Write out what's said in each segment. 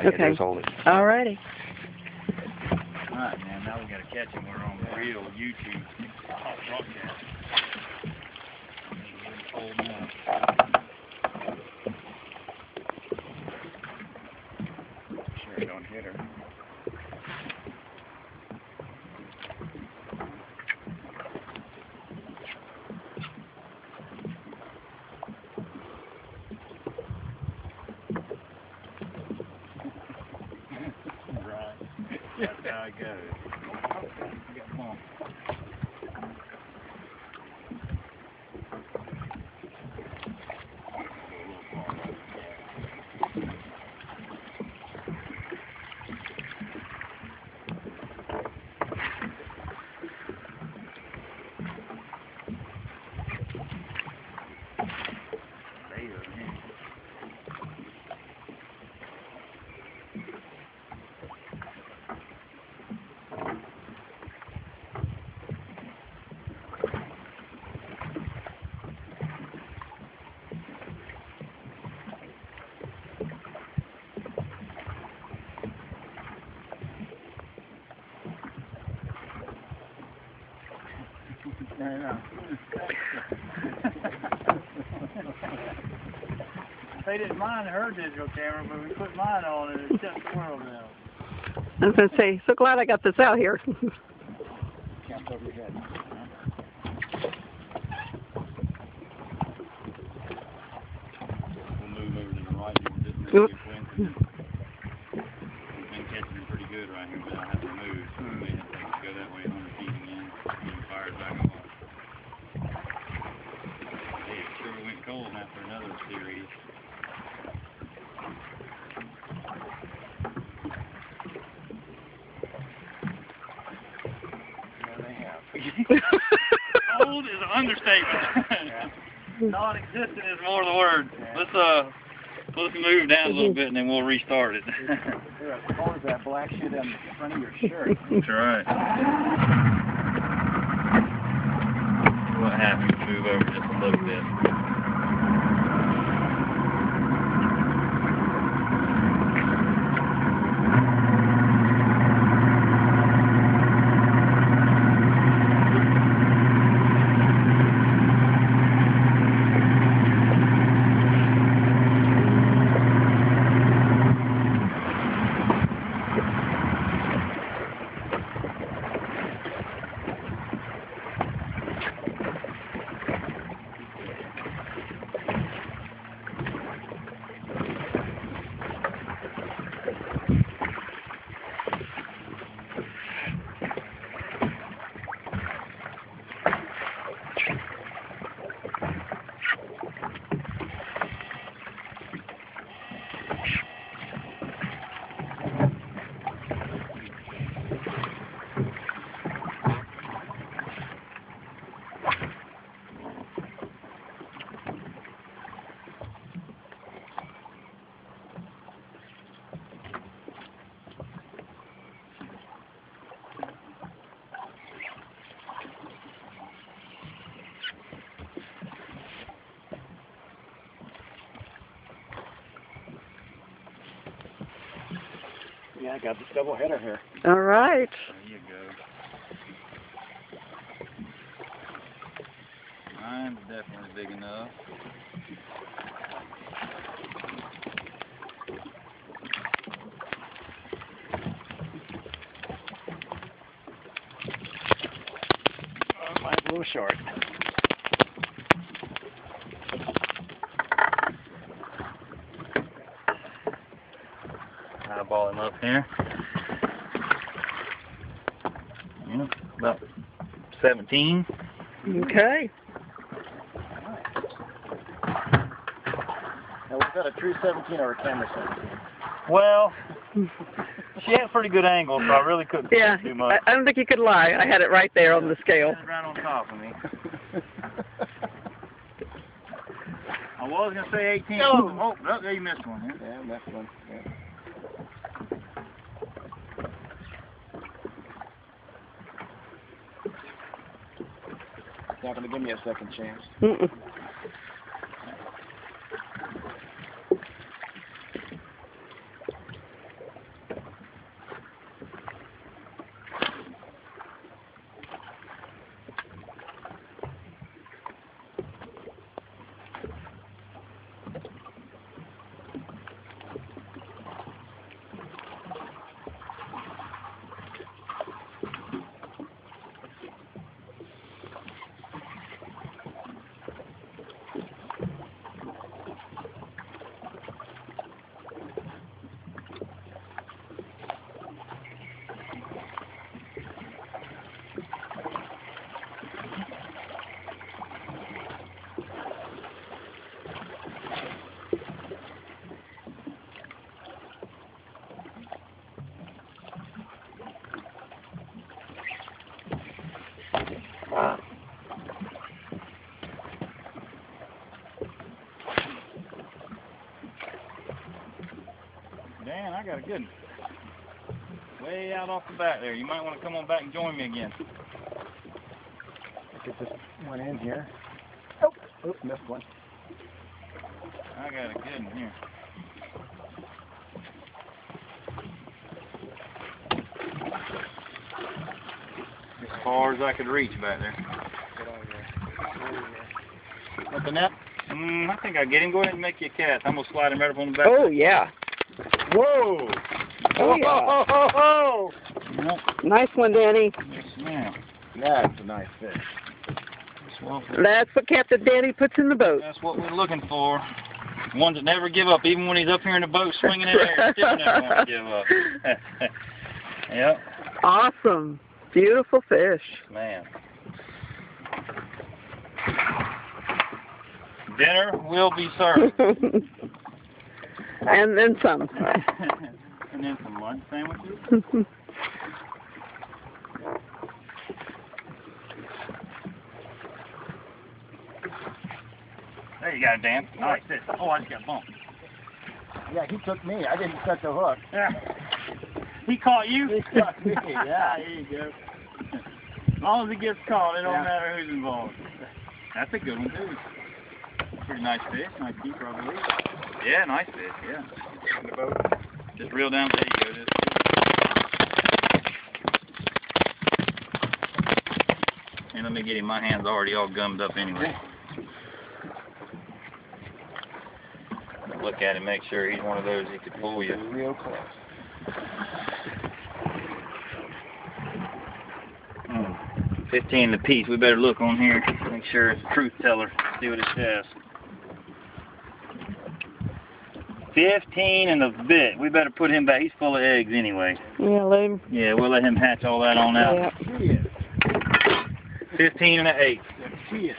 Okay. Just hold it. Alrighty. Alright, man, now we gotta catch him. We're on real YouTube broadcast. Hold him up. Sure don't hit her. Right. That's how it goes. You got one. No. They didn't mind her digital camera, but we put mine on and it shut the world down. I was going to say, so glad I got this out here. Capt over your head. We'll move over to the right here. Just move your wind. We've been catching them pretty good right here, but I have to move, so we may have to go that way 100 feet again. Getting fired back off. Hey, it sure went cold after another series. There they have. Cold is an understatement. Non-existent is more the word. Let's move down a little bit and then we'll restart it. What is that black shit on the front of your shirt? That's right. What happened? Move over just a little bit. Yeah, I got this double header here. All right. There you go. Mine's definitely big enough. Mine's a little short. Eyeball him up here. Yeah, about 17. Okay. Now, was that a true 17 or a camera 17? Well, she had a pretty good angle, so I really couldn't see Yeah, too much. I don't think you could lie. I had it right there on the scale. It was right on top of me. I was going to say 18. Oh, no, you missed one. Yeah, missed one. Yeah. Not going to give me a second chance. Mm-mm. Dan, I got a good one. Way out off the back there. You might want to come on back and join me again. I think it just went in here. Oh, missed one. I got a good one here. As far as I could reach back there. At the net? I think I get him. Go ahead and make you a cast. I'm going to slide him right up on the back. Oh, yeah. Whoa! Oh, yeah. Oh! Yep. Nice one, Danny. Yes, ma'am. That's a nice fish. That's what Captain Danny puts in the boat. That's what we're looking for. Ones that never give up, even when he's up here in the boat swinging in air, still never want to give up. Yep. Awesome. Beautiful fish. Man. Dinner will be served. And then some. And then some lunch sandwiches. There you got it, Dan. Nice. Oh, I just got bumped. Yeah, he took me. I didn't set the hook. Yeah. He caught you? He caught me. Yeah, there you go. As long as he gets caught, it don't Yeah. matter who's involved. That's a good one, too. Pretty nice fish. Nice keeper, I believe. Yeah, nice fish, yeah. In the boat. Just reel down. There you go. Just... And let me get him. My hand's already all gummed up anyway. Look at him, make sure he's one of those he could pull you. Real close. 15 apiece. We better look on here. Make sure it's a truth teller. See what it says. 15 and a bit. We better put him back. He's full of eggs anyway. Yeah, let him. Yeah, we'll let him hatch all that on out. Yeah. 15 and an 8. She is.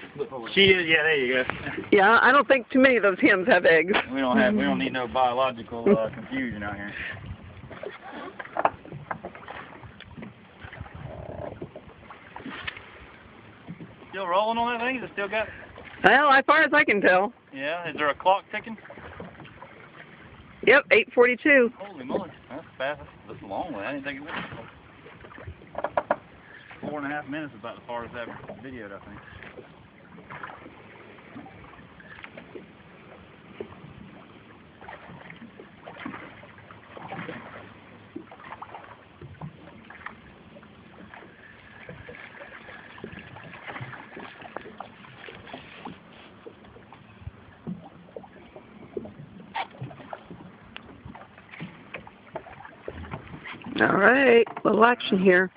She is. Yeah, there you go. Yeah, I don't think too many of those hens have eggs. We don't need no biological confusion out here. Still rolling on that thing? Is it still got? Well, as far as I can tell. Yeah. Is there a clock ticking? Yep, 8:42. Holy moly, that's fast. That's a long way. I didn't think it was. 4.5 minutes is about the farthest ever videoed, I think. All right, little action here.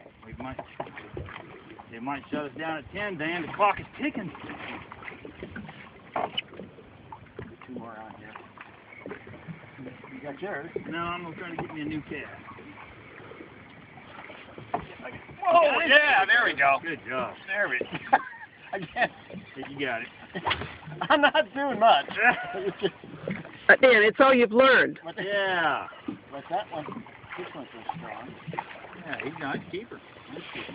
It might shut us down at 10, Dan. The clock is ticking. 2 more on here. You got yours? No, I'm going to try to get me a new cast. Oh, yeah, there we go. Good job. There we go. Again. You got it. I'm not doing much. Dan, it's all you've learned. Yeah. Like that one. This one's so strong. Yeah, he's a nice keeper. Nice keeper.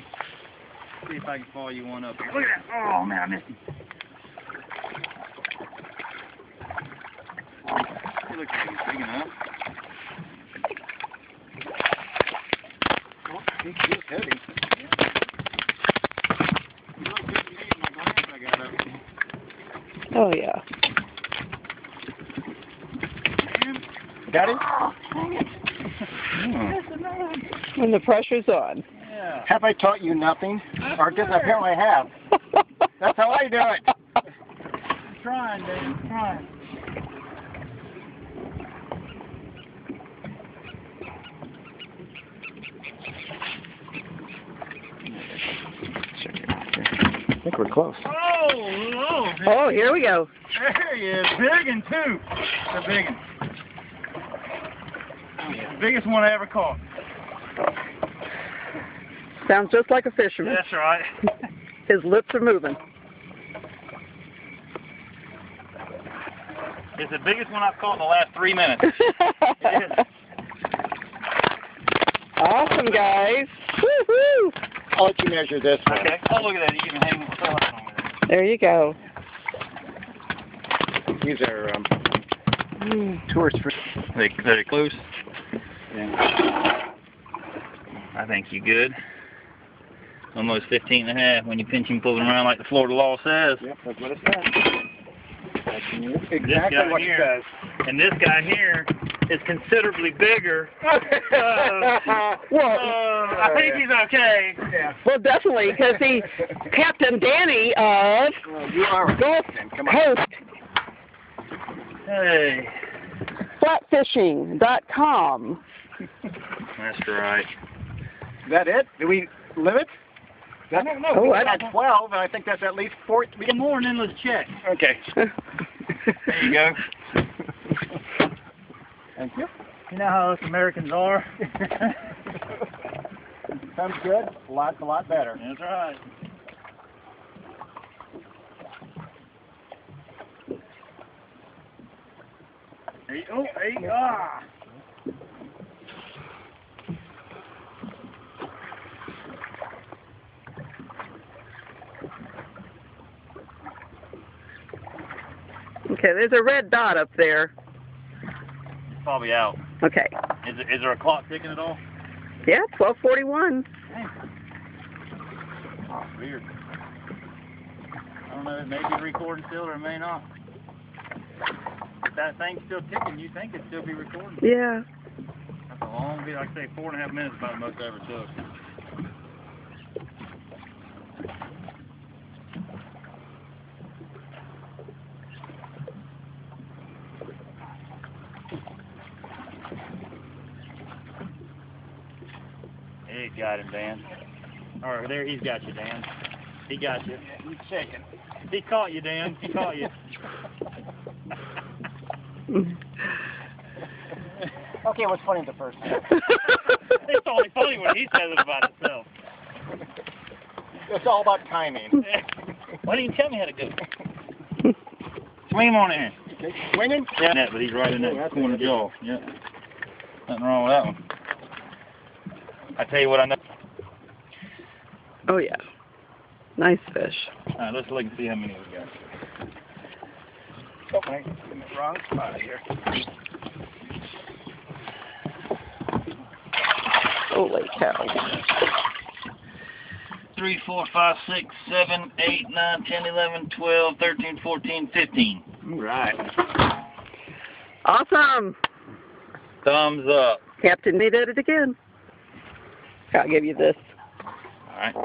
See if I can follow you one up here. Look at that. Oh, man, I missed him. He looks like he's big enough. Oh, he's heavy. Oh, yeah. Got it? When the pressure's on. Yeah. Have I taught you nothing? Or guess apparently I have. That's how I do it. I'm trying, Dave. I'm trying. I think we're close. Oh, Oh, here we go. there he is. Big one, too. The big one. The biggest one I ever caught. Sounds just like a fisherman. That's right. His lips are moving. It's the biggest one I've caught in the last 3 minutes. Awesome, guys. Woo-hoo. I'll let you measure this one. Okay. Oh, look at that. You can hang with the on there. There you go. These are tourist for. Are they close? Yeah. I think you're good. Almost 15.5 when you pinch him pulling around like the Florida law says. Yep, that's what it says. That's exactly what it says. And this guy here is considerably bigger. Well, I think he's okay. Yeah. well, definitely, because he's Captain Danny of You are Gulf Come on. Coast Hey. Flatfishing.com. That's right. Is that it? Do we limit? I don't know. Oh, We I had 12, and I think that's at least 4. We get more, and then let's check. Okay. There you go. Thank you. You know how us Americans are. Sounds good. A lot better. That's right. There you go. There you go. Ah. Okay, there's a red dot up there. It's probably out. Okay. Is there a clock ticking at all? Yeah, 12:41. Oh, weird. I don't know, it may be recording still or it may not. If that thing's still ticking, you think it'd still be recording. Yeah. That's a long video. Like I say, 4.5 minutes about the most I ever took. He got him, Dan. All right, there, he's got you, Dan. He got you. He's shaking. He caught you, Dan. He caught you. Okay, what's funny the first time? It's only funny when he says it about himself. It's all about timing. Why didn't you tell me how to go? Swing him on in. Okay, swinging? Yeah, but he's right in that corner jaw. Yeah. Nothing wrong with that one. I tell you what I know. Oh, yeah. Nice fish. All right, let's look and see how many we got. Oh, I'm in the wrong spot here. Holy cow. 3, 4, 5, 6, 7, 8, 9, 10, 11, 12, 13, 14, 15. All right. Awesome. Thumbs up. Captain, they did it again. I'll give you this. All right.